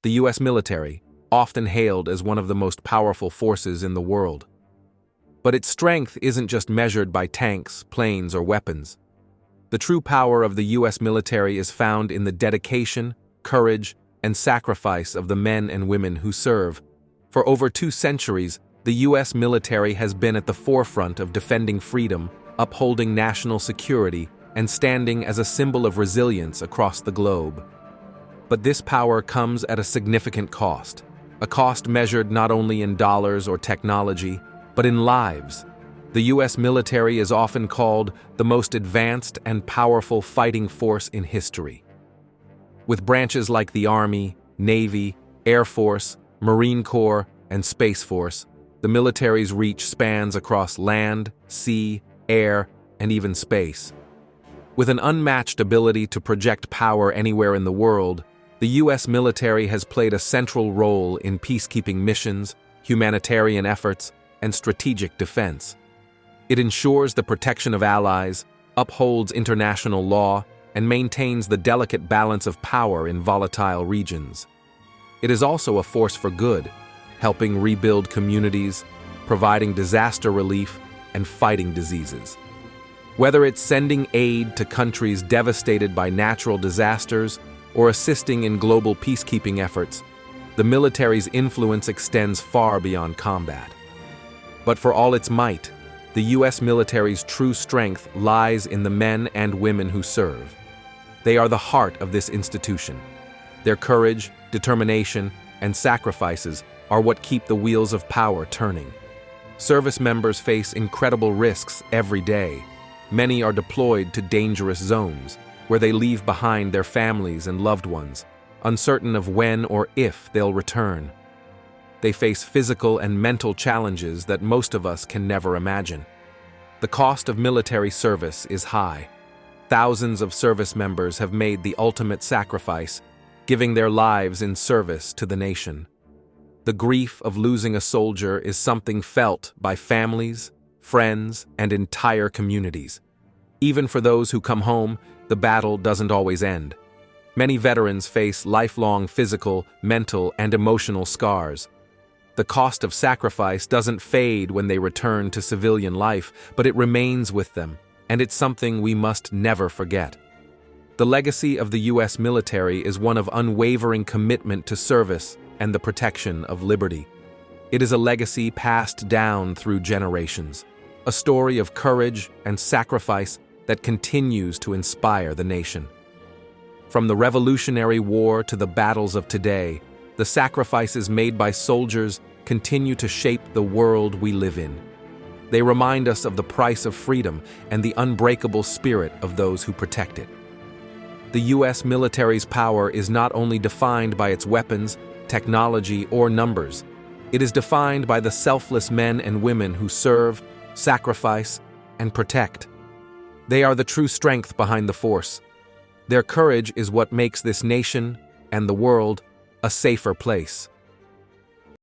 the U.S. military, often hailed as one of the most powerful forces in the world. But its strength isn't just measured by tanks, planes, or weapons. The true power of the U.S. military is found in the dedication, courage, and sacrifice of the men and women who serve. For over 2 centuries, the U.S. military has been at the forefront of defending freedom, upholding national security, and standing as a symbol of resilience across the globe. But this power comes at a significant cost, a cost measured not only in dollars or technology, but in lives. The U.S. military is often called the most advanced and powerful fighting force in history. With branches like the Army, Navy, Air Force, Marine Corps, and Space Force, the military's reach spans across land, sea, air, and even space. With an unmatched ability to project power anywhere in the world, the U.S. military has played a central role in peacekeeping missions, humanitarian efforts, and strategic defense. It ensures the protection of allies, upholds international law, and maintains the delicate balance of power in volatile regions. It is also a force for good, helping rebuild communities, providing disaster relief, and fighting diseases. Whether it's sending aid to countries devastated by natural disasters or assisting in global peacekeeping efforts, the military's influence extends far beyond combat. But for all its might, the U.S. military's true strength lies in the men and women who serve. They are the heart of this institution. Their courage, determination, and sacrifices are what keep the wheels of power turning. Service members face incredible risks every day. Many are deployed to dangerous zones, where they leave behind their families and loved ones, uncertain of when or if they'll return. They face physical and mental challenges that most of us can never imagine. The cost of military service is high. Thousands of service members have made the ultimate sacrifice, giving their lives in service to the nation. The grief of losing a soldier is something felt by families, friends, and entire communities. Even for those who come home, the battle doesn't always end. Many veterans face lifelong physical, mental, and emotional scars. The cost of sacrifice doesn't fade when they return to civilian life, but it remains with them, and it's something we must never forget. The legacy of the U.S. military is one of unwavering commitment to service and the protection of liberty. It is a legacy passed down through generations, a story of courage and sacrifice that continues to inspire the nation. From the Revolutionary War to the battles of today, the sacrifices made by soldiers continue to shape the world we live in. They remind us of the price of freedom and the unbreakable spirit of those who protect it. The U.S. military's power is not only defined by its weapons, technology, or numbers. It is defined by the selfless men and women who serve, sacrifice, and protect. They are the true strength behind the force. Their courage is what makes this nation and the world a safer place.